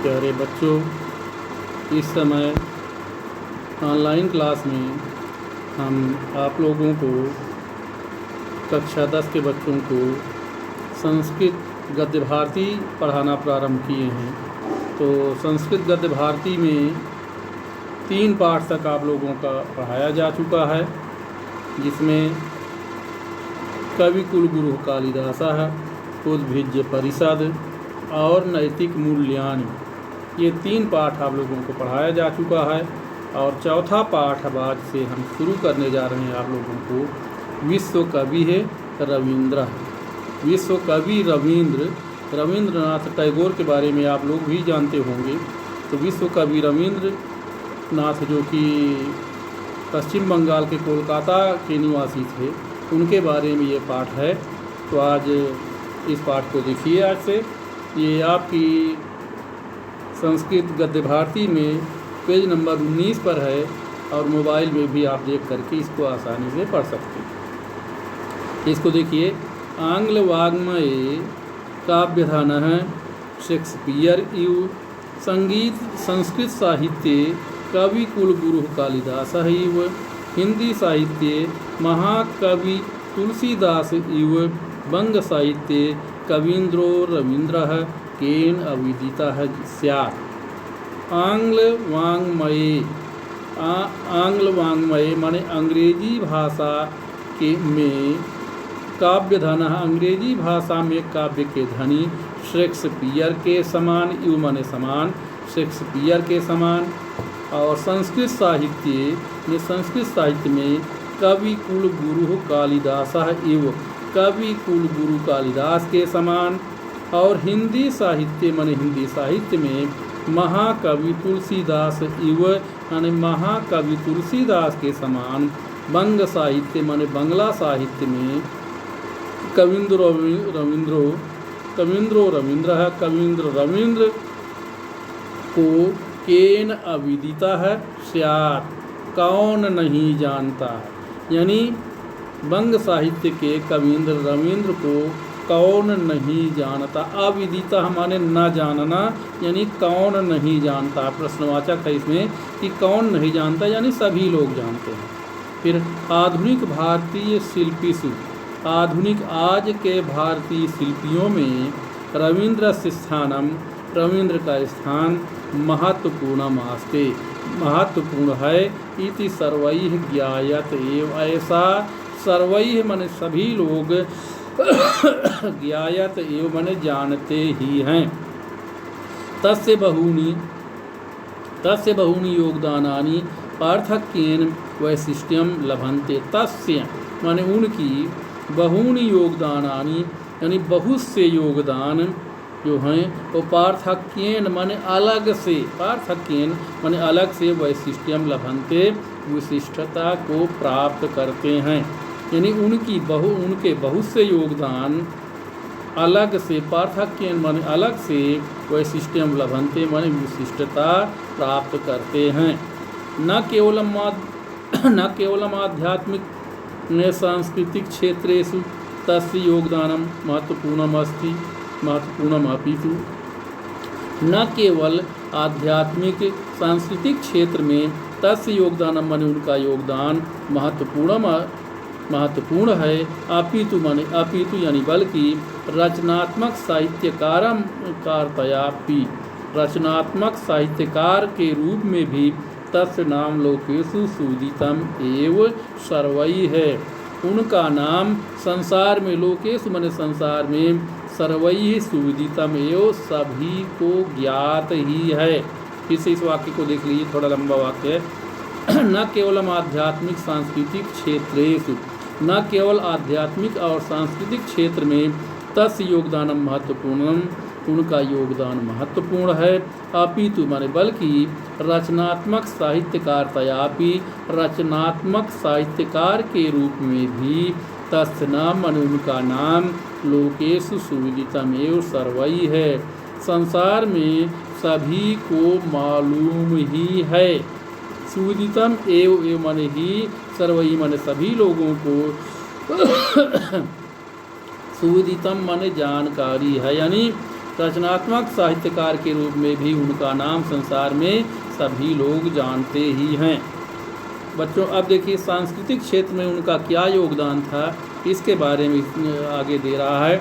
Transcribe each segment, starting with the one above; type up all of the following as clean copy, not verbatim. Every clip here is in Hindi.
प्यारे बच्चों, इस समय ऑनलाइन क्लास में हम आप लोगों को कक्षा 10 के बच्चों को संस्कृत गद्य भारती पढ़ाना प्रारंभ किए हैं। तो संस्कृत गद्य भारती में 3 पाठ तक आप लोगों का पढ़ाया जा चुका है, जिसमें कवि कुलगुरु कालिदासः, उद्भिज्य परिषद और नैतिक मूल्यानि, ये 3 पाठ आप लोगों को पढ़ाया जा चुका है। और चौथा पाठ अब आज से हम शुरू करने जा रहे हैं आप लोगों को। विश्व कवि है रविंद्र। विश्व कवि रविंद्रनाथ टैगोर के बारे में आप लोग भी जानते होंगे। तो विश्व कवि रविंद्रनाथ जो कि पश्चिम बंगाल के कोलकाता के निवासी थे, उनके बारे में ये पाठ है। तो आज इस पाठ को देखिए। आज से ये आपकी संस्कृत गद्य भारती में पेज नंबर 19 पर है और मोबाइल में भी आप देख करके इसको आसानी से पढ़ सकते हैं। इसको देखिए। आंग्ल वाङ्मये काव्यधानः शेक्सपियर इव संगीत संस्कृत साहित्ये कवि कुलगुरुः कालिदासः इव हिंदी साहित्ये महाकवि तुलसीदास इव बंग साहित्ये कवीन्द्रो रवीन्द्रः केन अविदितः स्यात्। आंग्ल वाङ्मये माने अंग्रेजी भाषा के में काव्यधन, अंग्रेजी भाषा में काव्य के धनी शेक्सपियर के समान, इव माने समान, शेक्सपियर के समान। और संस्कृत साहित्य में कवि कुलगुरु कालिदासः इव, कवि कुलगुरु कालिदास के समान। और हिंदी साहित्य माने हिंदी साहित्य में महाकवि तुलसीदास इव माने महाकवि तुलसीदास के समान। बंग साहित्य माने बंगला साहित्य में कवीन्द्रो रवीन्द्र को केन अविदितः स्यात्, कौन नहीं जानता है। यानी बंग साहित्य के कवीन्द्र रवीन्द्र को कौन नहीं जानता। अविदिता माने न जानना, यानी कौन नहीं जानता। प्रश्नवाचक है इसमें कि कौन नहीं जानता, यानी सभी लोग जानते हैं। फिर आधुनिक भारतीय शिल्पीषु, आधुनिक आज के भारतीय शिल्पियों में रवीन्द्र स्थानम, रवीन्द्र का स्थान महत्वपूर्णमस्ति, महत्वपूर्ण है। इति सर्वैः ज्ञायत एव, ऐसा सर्वैः माने सभी लोग ज्ञायत एव माने जानते ही हैं। तस्य बहूनि योगदानानि पार्थक्येन वैशिष्ट्यम लभन्ते। तस्य माने उनकी, बहूनि योगदानानि यानी बहुत से योगदान जो हैं वो पार्थक्येन माने अलग से, पार्थक्येन माने अलग से, वैशिष्ट्यम लभन्ते विशिष्टता को प्राप्त करते हैं। यानी उनके बहुत से योगदान अलग से, पार्थक्येन माने अलग से, वैशिष्ट्यम लभन्ते माने विशिष्टता प्राप्त करते हैं। न केवलम आध्यात्मिक ने सांस्कृतिक क्षेत्रेषु तस्य योगदानम महत्वपूर्णमस्ति, महत्वपूर्णमपितु। न केवल आध्यात्मिक सांस्कृतिक क्षेत्र में तस्य योगदानम माने उनका योगदान महत्वपूर्ण है। अपितु माने अपितु यानी बल्कि रचनात्मक साहित्यकारतयापि, रचनात्मक साहित्यकार के रूप में भी तस्य नाम लोकेषु सुदितम एव सर्वैः है। उनका नाम संसार में, लोकेषु माने संसार में, सर्वैः सुविदितम एव सभी को ज्ञात ही है। फिर से इस वाक्य को देख लीजिए, थोड़ा लंबा वाक्य है। न केवलम आध्यात्मिक सांस्कृतिक क्षेत्रेषु, न केवल आध्यात्मिक और सांस्कृतिक क्षेत्र में तस्य योगदानम महत्वपूर्णम, उनका योगदान महत्वपूर्ण है। अपितु माने बल्कि रचनात्मक साहित्यकारतयापि, रचनात्मक साहित्यकार के रूप में भी तस्य नाम माने उनका नाम लोकेषु सुविदितम एव सर्वैः है, संसार में सभी को मालूम ही है। सुविदितम एव माने ही, सर्वैः माने सभी लोगों को, सुविदितम माने जानकारी है, यानी रचनात्मक साहित्यकार के रूप में भी उनका नाम संसार में सभी लोग जानते ही हैं। बच्चों अब देखिए सांस्कृतिक क्षेत्र में उनका क्या योगदान था, इसके बारे में आगे दे रहा है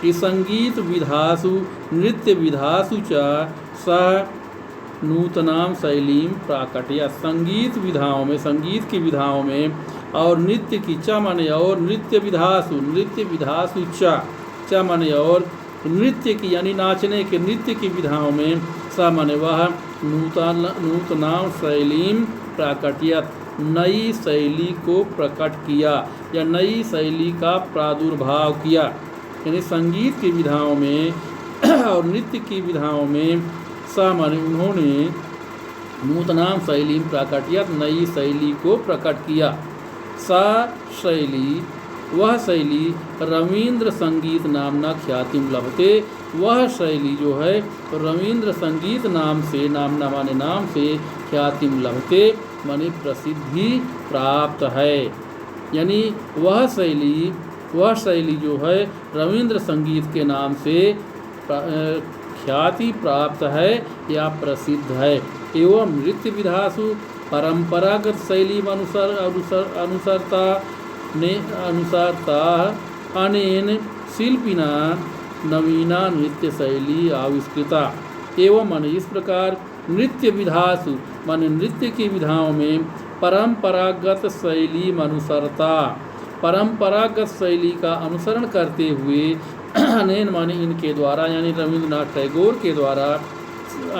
कि संगीत विधासु नृत्य विधासु च सह नूतनाम शैलीम प्राकट्य। संगीत विधाओं में, संगीत की विधाओं में और नृत्य की च माने और नृत्य विधासु च माने और नृत्य की यानी नाचने के नृत्य की विधाओं में स माने वह नूतनाम शैलीम प्राकट्य नई शैली को प्रकट किया या नई शैली का प्रादुर्भाव किया। यानी संगीत की विधाओं में और नृत्य की विधाओं में सामान्य उन्होंने नूतनाम शैली प्राकट्य नई शैली को प्रकट किया। सा शैली वह शैली रवींद्र संगीत नामना ख्यातिम लभते, वह शैली जो है रवींद्र संगीत नाम से नाम से ख्यातिम लभते माने प्रसिद्धि प्राप्त है। यानी वह शैली जो है रवींद्र संगीत के नाम से ख्याति प्राप्त है या प्रसिद्ध है। एवं नृत्य विधासु परंपरागत शैली अनुसारता अनेन शिल्पिना नवीना नृत्य शैली आविष्कृता। एवं मन इस प्रकार नृत्य विधासु मन नृत्य की विधाओं में परंपरागत शैली अनुसारता, परंपरागत शैली का अनुसरण करते हुए अनेन माने इनके द्वारा यानी रविंद्रनाथ टैगोर के द्वारा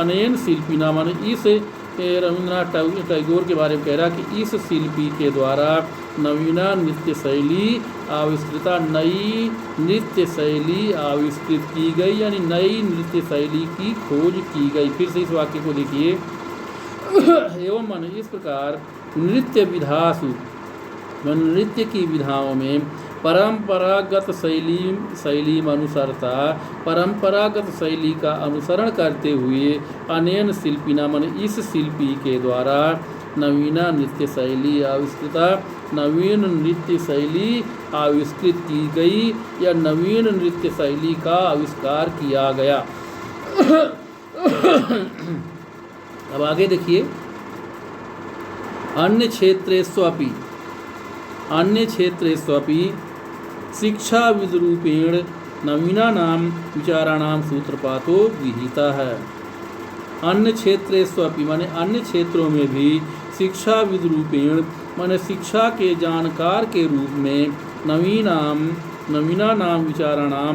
अनेन शिल्पिना माने इस रविंद्रनाथ टैगोर के बारे में कह रहा कि इस शिल्पी के द्वारा नवीना नृत्य शैली आविष्कृता, नई नृत्य शैली आविष्कृत की गई यानी नई नृत्य शैली की खोज की गई। फिर से इस वाक्य को देखिए। एवं मन इस प्रकार नृत्य विधासु नृत्य की विधाओं में परंपरागत शैली अनुसारता, परंपरागत शैली का अनुसरण करते हुए अनेन शिल्पिना मन इस शिल्पी के द्वारा नवीना नृत्य शैली आविष्कृता, नवीन नृत्य शैली आविष्कृत की गई या नवीन नृत्य शैली का आविष्कार किया गया। अब आगे देखिए। अन्य क्षेत्रेष्वपि शिक्षाविद्रूपेण नवीनानां विचाराणां सूत्रपातो विहिता है। अन्य क्षेत्रेष्वपि माने अन्य क्षेत्रों में भी शिक्षाविद्रूपेण माने शिक्षा के जानकार के रूप में नवीनानां विचाराणां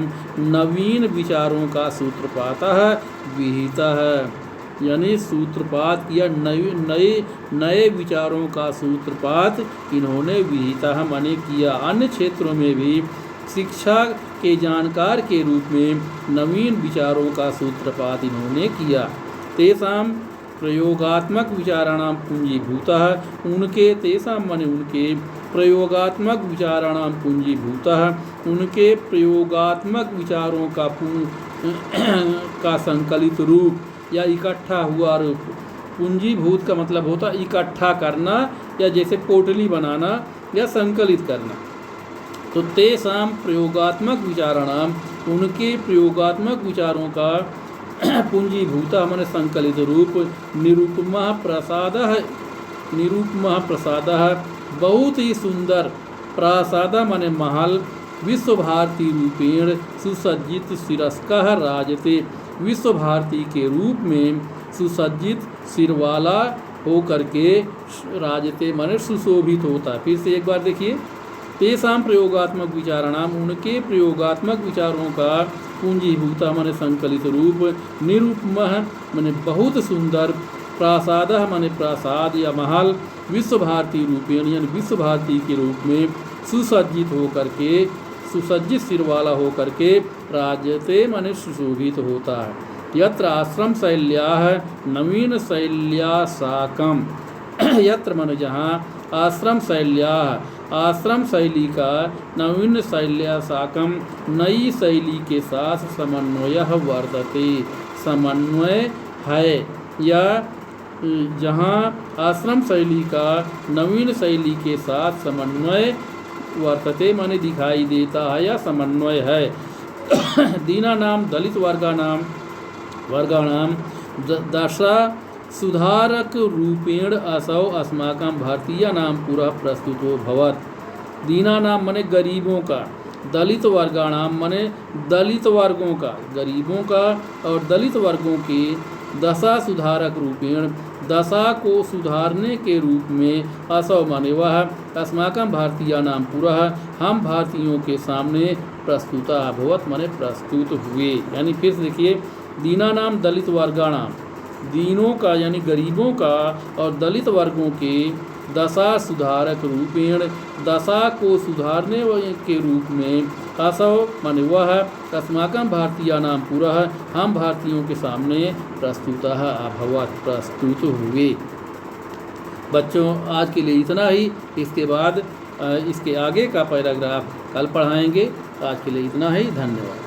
नवीन विचारों का सूत्रपात है विहिता है। यानी सूत्रपात या नए विचारों का सूत्रपात इन्होंने विहिता माने किया। अन्य क्षेत्रों में भी शिक्षा के जानकार के रूप में नवीन विचारों का सूत्रपात इन्होंने किया। तेषां प्रयोगात्मक विचाराणां पूंजीभूतः उनके तेषां माने उनके प्रयोगात्मक विचाराणां पूंजीभूतः उनके प्रयोगात्मक विचारों का संकलित रूप या इकट्ठा हुआ रूप। पूंजीभूत का मतलब होता इकट्ठा करना या जैसे पोटली बनाना या संकलित करना। तो तेषां प्रयोगात्मक विचाराणाम उनके प्रयोगात्मक विचारों का पूंजीभूता माने संकलित रूप निरुपमः प्रसादः बहुत ही सुंदर प्रासाद माने महल विश्व भारती रूपेण सुसज्जित शिरस्कः राजते, विश्व भारती के रूप में सुसज्जित सिरवाला होकर के राजते माने सुशोभित होता है। फिर से एक बार देखिए। तेषां प्रयोगात्मक विचाराणाम उनके प्रयोगात्मक विचारों का पूंजीभूता माने संकलित रूप निरुपमः माने बहुत सुंदर प्रासादः माने प्रासाद या महल विश्व भारती रूपेण यानी विश्व भारती के रूप में सुसज्जित होकर के सुसज्जित सिरवाला होकर के राजते माने सुशोभित होता है। यत्र आश्रम शैल्याः नवीन शैल्या साकम यत्र माने जहाँ आश्रम शैली का नवीन शैल्या साकम नई शैली के साथ समन्वय वर्तते, समन्वय है या जहाँ आश्रम शैली का नवीन शैली के साथ समन्वय वर्तते माने दिखाई देता है या समन्वय है। दीनानां दलित वर्गाणां दशा सुधारकरूपेण असौ अस्माकं भारतीयानां पुरः प्रस्तुतो भवत्। दीनानां मने गरीबों का, दलित वर्गाणाम मने दलित वर्गों का, गरीबों का और दलित वर्गों के दशा सुधारक रूपेण, दशा को सुधारने के रूप में, असौ माने वह, अस्माकं भारतीयानां पुरः हम भारतीयों के सामने प्रस्तुता अभवत माने प्रस्तुत हुए। यानी फिर से देखिए, दीनानाम दलित वर्गाणाम, दीनों का यानी गरीबों का और दलित वर्गों के दशा सुधारक रूपेण, दशा को सुधारने के रूप में, असौ माने वह, अस्माकं भारतीयानां पुरः हम भारतीयों के सामने प्रस्तुतः अभवत प्रस्तुत हुए। बच्चों आज के लिए इतना ही, इसके बाद इसके आगे का पैराग्राफ कल पढ़ाएंगे। आज के लिए इतना ही, धन्यवाद।